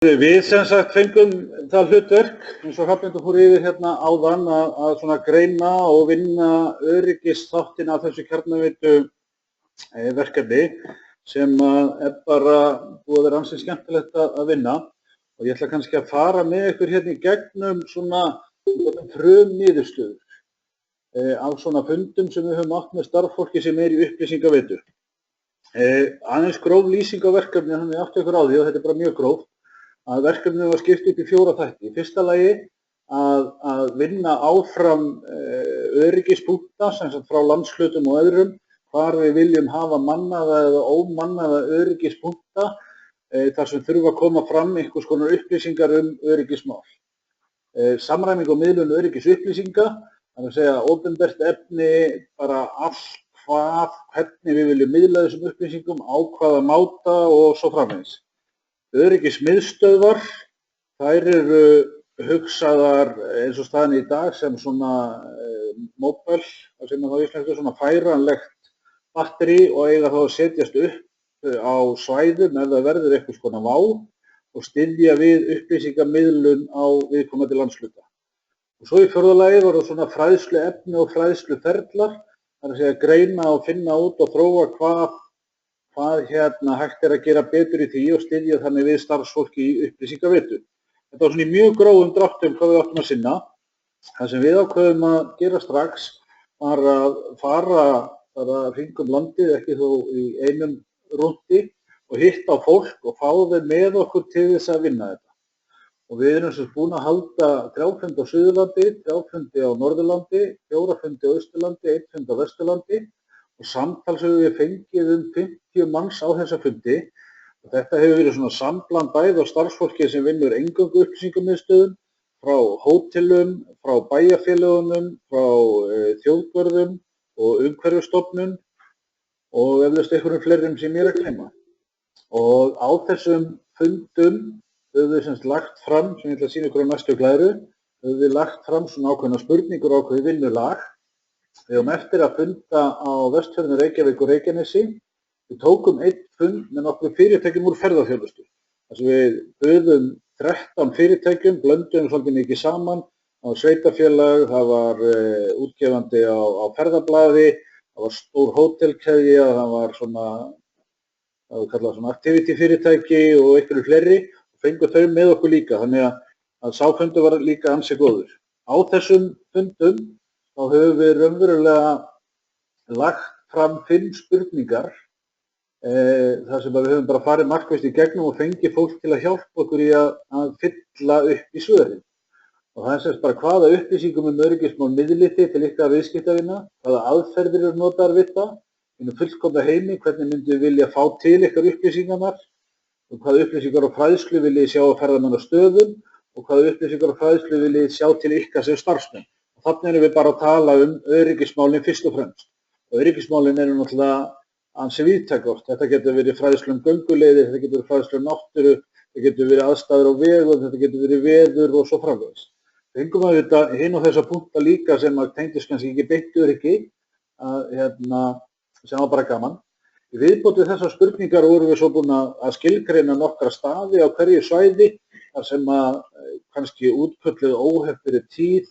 Við sem sagt fengum það hlutverk, eins og Hrafnhildur fór yfir hérna áðan, að svona greina og vinna öryggisþáttina af þessu kjarnaveitu verkefni sem er bara búið að vera ansi skemmtilegt að vinna. Og ég ætla kannski að fara með ykkur hérna í gegnum svona frumniðurstöður af svona fundum sem við höfum átt með starffólki sem er í upplýsingaveitu. Aðeins gróf lýsing á verkefni, þannig að ég átti ykkur á því og þetta er bara mjög gróft. Að verkefnið var skipt upp í 4 þætti. Í fyrsta lagi að vinna áfram öryggispunkta sem sagt frá landshlutum og öðrum, hvar við viljum hafa mannaða eða ómannaða öryggispunkta þar sem þurfa að koma fram einhvers konar upplýsingar öryggismál. Samræming og miðlun öryggisupplýsinga, þannig að segja opinbert efni, bara allt hvernig við viljum miðla þessum upplýsingum, á hvaða máta og svo framvegis. Öryggismiðstöðvar, þær eru hugsaðar eins og staðan í dag sem svona móbel, það sem þá íslensku svona færanlegt batteri og eiga þá að setjast upp á svæðum ef það verður eitthvað svona vá og styðja við upplýsingamiðlun á viðkomandi landshluta. Og svo í fjórða lagi voru svona fræðsluefni og fræðsluferlar, það er að segja greina og finna út og þróa hvað hægt er að gera betur í því og styðja þannig við starfsfólki í upplýsingaveitu. Þetta var svona í mjög grófum dráttum hvað við áttum að sinna. Það sem við ákveðum að gera strax var að fara bara hringum landið, ekki þó í einum rúndi, og hitta á fólk og fá þau með okkur til þess að vinna þetta. Og við erum sem búin að halda 3 fundi á Suðurlandi, 3 fundi á Norðurlandi, 4 fundi á Austurlandi, 1 fund á Vesturlandi. Og samtals hefur við fengið 50 manns á þessa fundi og þetta hefur verið svona sambland bæði á starfsfólki sem vinnur eingöngu upplýsingamiðstöðum, frá hótelum, frá bæjarfélögunum, frá þjóðgörðum og umhverfisstofnun og eflaust einhverjum fleirum sem ég er að gleyma. Og á þessum fundum höfum við semst lagt fram, sem ég ætla að sýna ykkur á næstu glæru, höfum við lagt fram svona ákveðna spurningur og ákveðið vinnulag. Við höfum eftir að funda á Vestfjörðum, Reykjavík og Reykjanesi. Við tókum einn fund með nokkrum fyrirtækjum úr ferðaþjónustu. Þar sem við buðum 13 fyrirtækjum, blönduðum svolítið mikið saman. Það var sveitarfélag, það var útgefandi á ferðablaði, það var stór hótelkeðja, það var svona, það var kallað svona activity fyrirtæki og einhverju fleiri. Og fengu þau með okkur líka, þannig að sá fundur var líka ansi góður. Á þessum fundum þá höfum við raunverulega lagt fram 5 spurningar þar sem við höfum bara farið markvisst í gegnum og fengið fólk til að hjálpa okkur í að fylla upp í svörin. Og það er semst bara hvaða upplýsingum öryggismál miðlið þið til ykkar viðskiptavina, hvaða aðferðir eru notaðar við það, innan fullkomna heimi, hvernig myndu við vilja fá til ykkar upplýsingarnar, og hvaða upplýsingar og fræðslu viljið sjá að ferðamannastöðum og hvaða upplýsingar og fræðslu viljið sjá til ykkar sem starfsmenn. Þannig erum við bara að tala öryggismálin fyrst og fremst. Og öryggismálin eru náttúrulega ansi víðtækt. Þetta getur verið fræðslu gönguleiðir, þetta getur verið fræðslu náttúru, þetta getur verið aðstæður á vegum, þetta getur verið veður og svo framvegis. Við fengum að þetta hinn og þessa punkta líka sem að tengdist kannski ekki beint öryggi, sem var bara gaman. Í viðbót við þessar spurningar vorum við svo búin að skilgreina nokkra staði á hverju svæði, þar sem að kannski útkölluð óheppir tíð,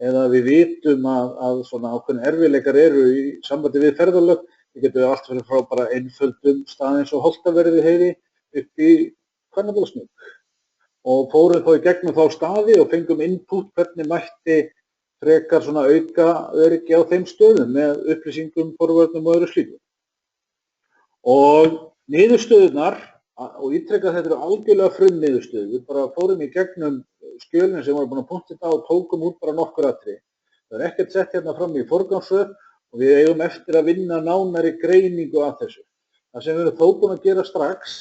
eða við vitum að svona ákveðin erfiðleikar eru í sambandi við ferðalög. Við getum allt fyrir frá bara einföldum stað eins og Holtaverði heiði upp í Hvannadalshnjúk. Og fórum þá í gegnum þá staði og fengum input hvernig mætti frekar svona auka öryggi á þeim stöðum með upplýsingum, forvörnum og öðru slíku. Og niðurstöðurnar, og ítrekka þetta eru algjörlega frumniðurstöður, við bara fórum í gegnum skjölinn sem voru búin að punkta þetta og tókum út bara nokkur atriði. Það er ekkert sett hérna fram í forgangsröð og við eigum eftir að vinna nánari greiningu af þessu. Það sem við erum þó búin að gera strax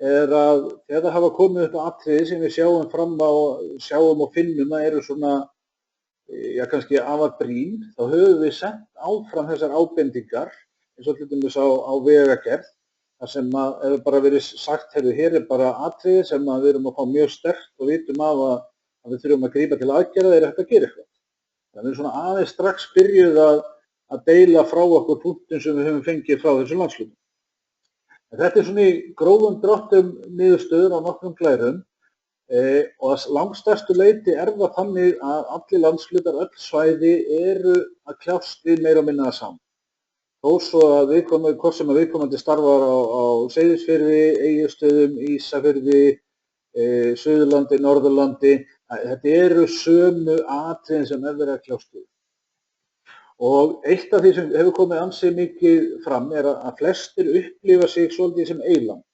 er að þegar það hafa komið upp atriði sem við sjáum fram á, sjáum og finnum að eru svona, kannski afar brýn, þá höfum við sent áfram þessar ábendingar, eins og til dæmis á vegagerð, þar sem að hefur bara verið sagt, hér er bara atriði sem að við erum að fá mjög sterkt og vitum af að við þurfum að grípa til aðgerða þegar þetta gerir eitthvað. Það er svona aðeins strax byrjuð að deila frá okkur punktum sem við höfum fengið frá þessum landshlutum. Þetta er svona í grófum dráttum niðurstöður á nokkrum glærum og að langstærstu leyti það þannig að allir landshlutar, öll svæði eru að kljást við meira og minna það saman. Þó svo að hvort sem viðkomandi starfar á Seyðisfirði, Egilsstöðum, Ísafirði, Suðurlandi, Norðurlandi, þetta eru sömu atriðin sem verið að kljást við. Og eitt af því sem hefur komið ansi mikið fram að flestir upplifa sig svolítið sem eyland.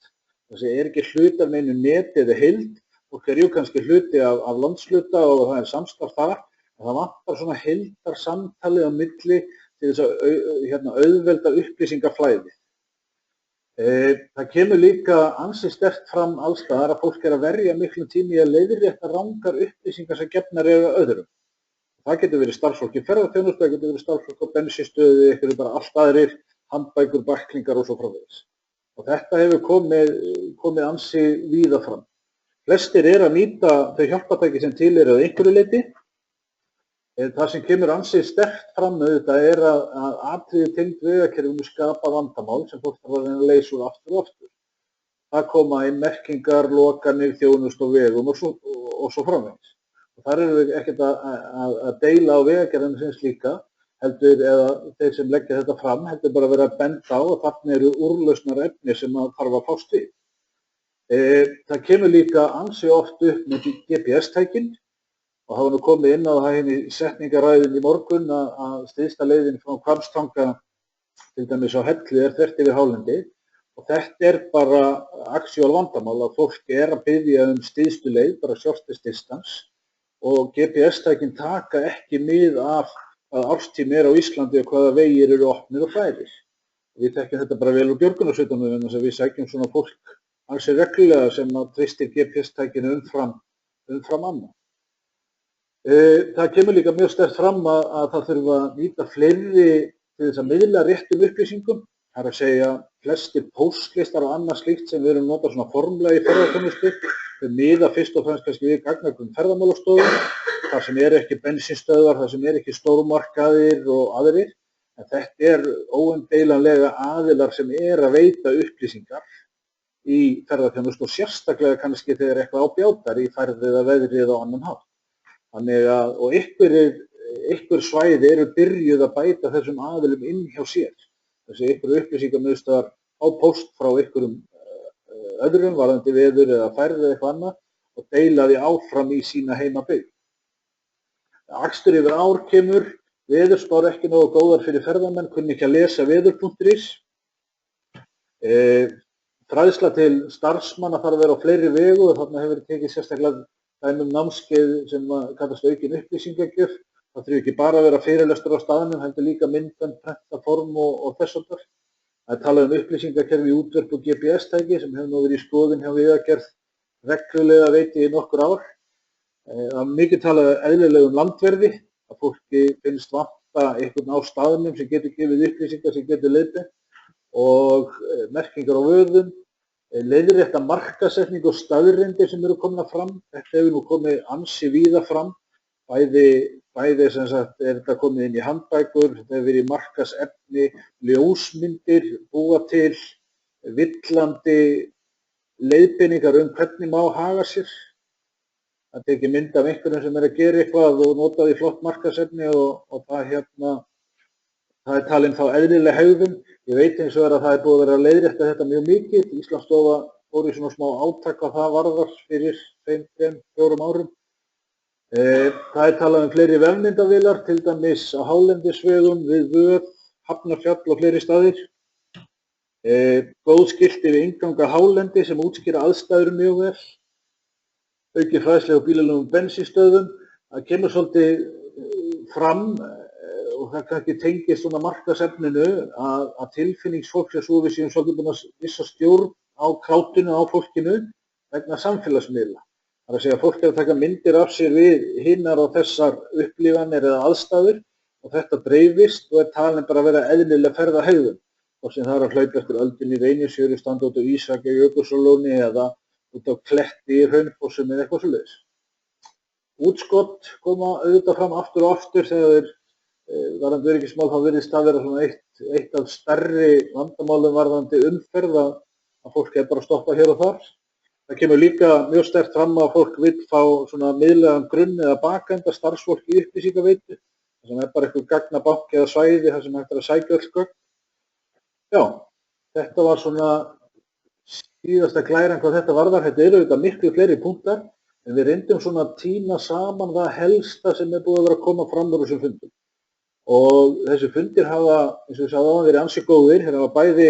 Þessi ekki hluti af neinu neti eða heild, fólk jú kannski hluti af landshluta og það samstarf þar, en það vantar svona heildar samtalið á milli til þess að auðvelda upplýsingaflæði. Það kemur líka ansi sterkt fram alls staðar að fólk að verja miklum tíma í að leiðrétta rangar upplýsingar sem gefnar eru öðrum. Það getur verið starfsfólk í ferðaþjónustu, það getur verið starfsfólk á bensínstöðu, eitthvað bara allt aðrir, handbækur, bæklingar og svo framvegis. Og þetta hefur komið ansi víða fram. Flestir að nýta þau hjálpartæki sem til að einhverju leyti. Það sem kemur ansi sterkt fram auðvitað að atriði tengd vegakerfinu skapa vandamál sem fólk þarf að reyna að leysa úr aftur og aftur. Það koma inn merkingar, lokanir, þjónustu og vegum og svo framvegis. Þar við ekkert að deila á vegagerðinu sem slíka, heldur eða þeir sem leggja þetta fram, heldur bara verið að benda á að þarna eru úrlausnar efni sem þarf að fást við. Það kemur líka ansi oft upp með GPS-tækin og það var nú komið inn á það í setningaræðin í morgun að styðsta leiðin frá Hvammstanga til dæmis á Hellu þvert yfir hálendi og þetta bara axial vandamál að fólk að biðja styðstu leið, bara shortest distance. Og GPS-tækin taka ekki mið af hvaða árstími á Íslandi og hvaða vegir eru opnir og færir. Við þekkjum þetta bara vel úr björgunarsveitunum vegna þess að við sækjum svona fólk ansi reglulega sem treystir GPS-tækinu umfram annað. Það kemur líka mjög sterkt fram að það þurfa að nýta fleiri til þess að miðla réttum upplýsingum. Það að segja flestir póstlistar og annað slíkt sem við erum notað svona formlega í ferðaþjónustu. Þau miða fyrst og fremst kannski við gagnagrunn ferðamálastofum, þar sem ekki bensínstöðvar, þar sem ekki stórmarkaðir og aðrir. En þetta óumdeilanlega aðilar sem að veita upplýsingar í ferðaþjónustu og sérstaklega kannski þegar eitthvað á bjátar í færð eða veðri eða á annan hátt. Þannig og einhver svæði eru byrjuð að bæta þessum aðilum inn hjá sér. Þessi einhverju upplýsingamiðstöðvar á póst frá einhverjum öðrum varðandi veður eða færð eða eitthvað annað og deila því áfram í sína heimabyggð. Akstur yfir ár kemur, veðurspár ekki nógu góðar fyrir ferðamenn, kunni ekki að lesa veður.is. Fræðsla til starfsmanna þarf að vera á fleiri vegu og þarna hefur tekið sérstaklega dæmi námskeið sem kallast aukin upplýsingagjöf. Það þurfi ekki bara að vera fyrirlestur á staðnum, heldur líka myndbönd, prentaform og þess háttar. Það talað upplýsingakerfi í útvarp og GPS-tæki sem hefur nú verið í skoðun hjá Vegagerð reglulega veit ég í nokkur ár. Það mikið talað eðlilegum landverði, að fólki finnst vanta einhvern á staðnum sem getur gefið upplýsingar sem getur leiðbeint og merkingar á vöðum, leiðrétta markaðssetning og staðreyndir sem eru komna fram. Þetta hefur nú komið ansi víða fram, bæði sem sagt þetta komið inn í handbækur, þetta hefur verið í markaðsefni, ljósmyndir, búa til villandi leiðbeiningar hvernig má haga sér. Það tekið mynd af einhverjum sem að gera eitthvað og notaði flott markaðsefni og það talin þá eðlileg hegðun. Ég veit eins og að það búið að vera að leiðrétta þetta mjög mikið. Íslandsstofa fór í svona smá átak hvað það varðar fyrir 3-4 árum. Það talað fleiri vefmyndavélar, til dæmis á hálendisvegum, við Vöð, Hafnarfjall og fleiri staðir. Góð skilti við innganga hálendi sem útskýra aðstæður mjög vel. Aukið fræðslu á bílalegum bensínstöðvum. Það kemur svolítið fram og það kannski tengist svona markaðsefninu að tilfinningsfólk sem svo við séum svolítið búin að vissa stjórn á krátinu á fólkinu vegna samfélagsmiðla. Það að segja að fólk að taka myndir af sér við hinnar og þessar upplifanir eða aðstæður og þetta dreifist og talin bara að vera eðlileg ferðahegðun. Hvort sem það að hlaupa eftir öldunni í Reynisfjöru, standa út á Ísafirði, Jökulsárlóni eða út á Kletti í Hraunfossum eða eitthvað svoleiðis. Útskot koma auðvitað fram aftur og aftur þegar varðandi öryggismál þá virðist það vera svona eitt af stærri vandamálum varðandi umferð að fólk bara að stoppa hér og þar. Það kemur líka mjög sterkt fram að fólk vill fá svona miðlægan grunn eða bakenda starfsfólk í upplýsingaveitu. Það sem bara eitthvað gagnabanki eða svæði þar sem hægt að sækja öll gögn. Já, þetta var svona síðasta glæran hvað þetta varðar. Þetta eru auðvitað miklu fleiri punktar, en við reyndum svona að tína saman það helsta sem búið að vera að koma fram úr þessum fundum. Og þessi fundir hafa, eins og ég sagði áðan, verið ansi góðir. Þeir hafa bæði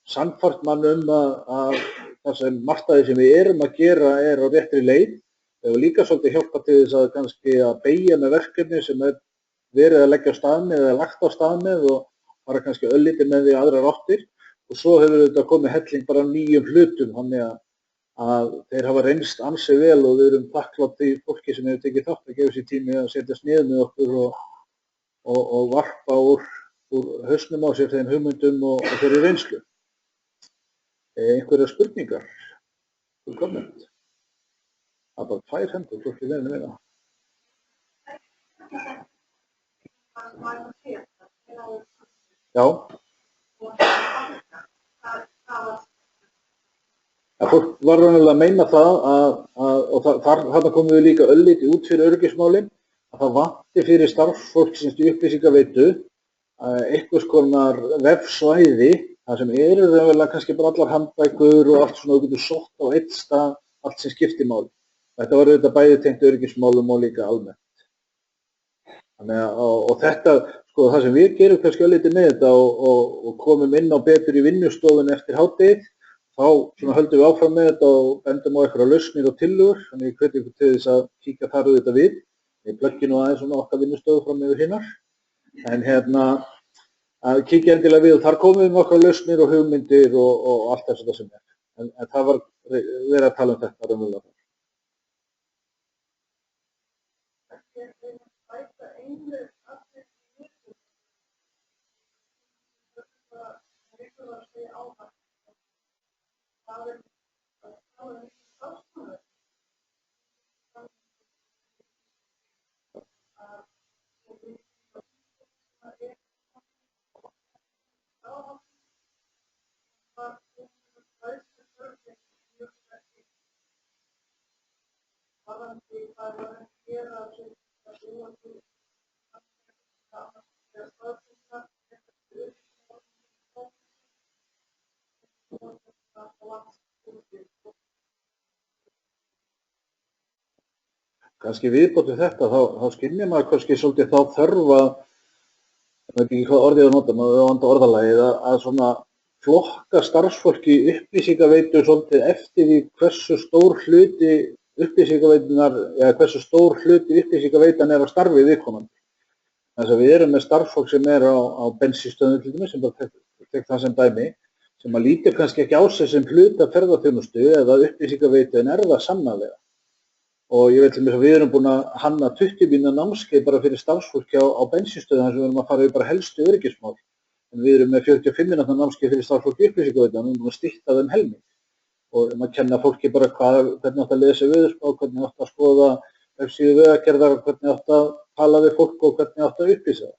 sannfært mann að það sem margt af því sem við erum að gera á réttri leið. Við hefur líka svolítið hjálpað til þess að kannski að beygja með verkefni sem verið að leggja á stað með eða lagt á stað með og fara kannski öllítið með því aðrar áttir. Og svo hefur þetta komið helling bara nýjum hlutum, þannig að þeir hafa reynst ansi vel og við erum þakklátt því fólki sem hefur tekið þátt að gefa sér tími að setjast niður með okkur og varpa úr hausnum á sér þeim hugmyndum og þeirri reynslu. Einhverjar spurningar? Komment? Það er bara 2 hendur, fólki verðinu meina. Já. Fólk var raunverulega að meina það og þarna komum við líka öllítið út fyrir öryggismálin, að það vanti fyrir starfsfólk sem í upplýsingaveitu einhvers konar vefsvæði, það sem eru raunverulega kannski bara allar handbækur og allt svona, þú getur sótt á eitt stað, allt sem skiptir máli. Þetta var auðvitað bæði tengt öryggismálum og líka almennt. Þannig og þetta, sko, það sem við gerum kannski öllítið með þetta og komum inn á betur í vinnustofun eftir hádegið, þá svona höldum við áfram með þetta og bendum á einhverja lausnir og tillögur, þannig ég hvet ykkur til þess að kíkja þar auðvitað við. Ég pluggi nú aðeins svona okkar vinnustofu fram yfir hinnar, en að kíkja endilega við og þar komum við með okkar lausnir og hugmyndir og allt þess að sem er. En það var verið að tala um þetta raunverulega. Kannski viðbót við þetta, þá skynjar maður kannski svolítið þá þörf að, ég veit ekki hvað orðið að nota, maður vanda orðalagið, að svona flokka starfsfólki í upplýsingaveitu svolítið eftir því hversu stór hluti upplýsingaveitunar, eða hversu stór hluti upplýsingaveitan á starfi viðkomandi. Þess að við erum með starfsfólk sem á bensínstöðum til dæmis, sem bara tek það sem dæmi, sem að lítur kannski ekki á sig sem hluta ferðaþjónustu eða upplýsingaveitu en það sannarlega. Og ég veit til að við erum búin að hanna 20 mínútna námskeið bara fyrir starfsfólki á bensínstöðum þar sem við erum að fara yfir bara helstu öryggismál. En við erum með 45 mínútna námskeið fyrir starfsfólki upplýsingaveitu, við erum búin að stytta þeim helming. Og að kenna fólki bara hvernig átt að lesa veðurspá, hvernig átt að skoða vefsíðu Vegagerðar, hvernig átt að tala við fólk og hvernig átt að upplýsa það.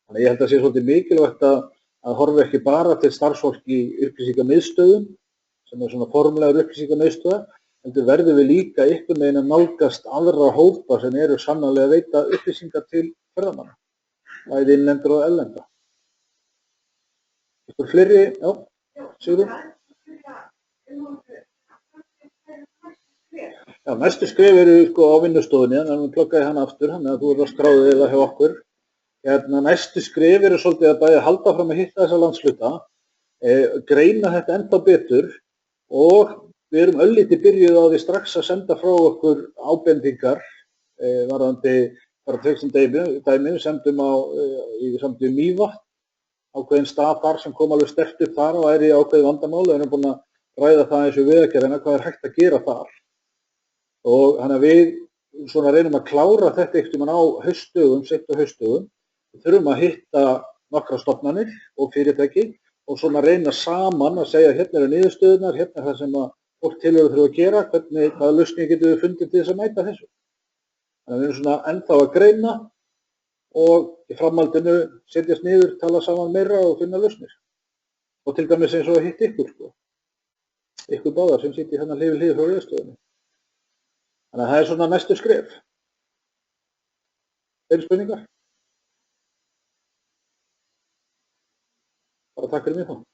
Þannig ég held að sé svolítið mikilvægt að horfa ekki bara til starfsfólki í upplýsingamiðstöðum, sem svona formlegar upplýsingamiðstöðar, heldur verðum við líka einhvern veginn að nálgast aðra hópa sem eru sannarlega að veita upplýsingar til ferðamanna, bæði innlendur og erlenda. Eitthvað fleiri? Já, Sigurður? Já, næstu skref eru sko á vinnustofunni, þannig að við pluggaði hana aftur, þannig að þú eru að skráða eða hjá okkur. Næstu skref eru svolítið að bæði halda fram að hitta þessa landshluta, greina þetta ennþá betur og við erum öllítið byrjuð á því strax að senda frá okkur ábendingar varðandi bara tveikstum dæmi, við sendum í Mývatn, ákveðin stað þar sem kom alveg sterkt upp þar og í ákveðið vandamál, við erum búin að ræða það eins og Vegagerðina, hvað hægt að gera þar. Og þannig að við svona reynum að klára þetta einhvern á haustdögum, seint á haustdögum. Við þurfum að hitta nokkra stofnanir og fyrirtæki og svona reyna saman að segja hérna eru niðurstöðunar, hérna það sem að fólk tilhöru þurfa að gera, hvaða lausnir getum við fundið til þess að mæta þessu. Þannig að við erum svona ennþá að greina og í framhaldinu setjast niður, tala saman meira og finna lausnir. Og til dæmis eins og að hitta ykkur, sko. ykkur báðar sem sitji hérna hlið við hlið frá Veðurstofunni. Þannig að það er svona næstu skref. Fleiri spurningar? Bara takk fyrir mig þá.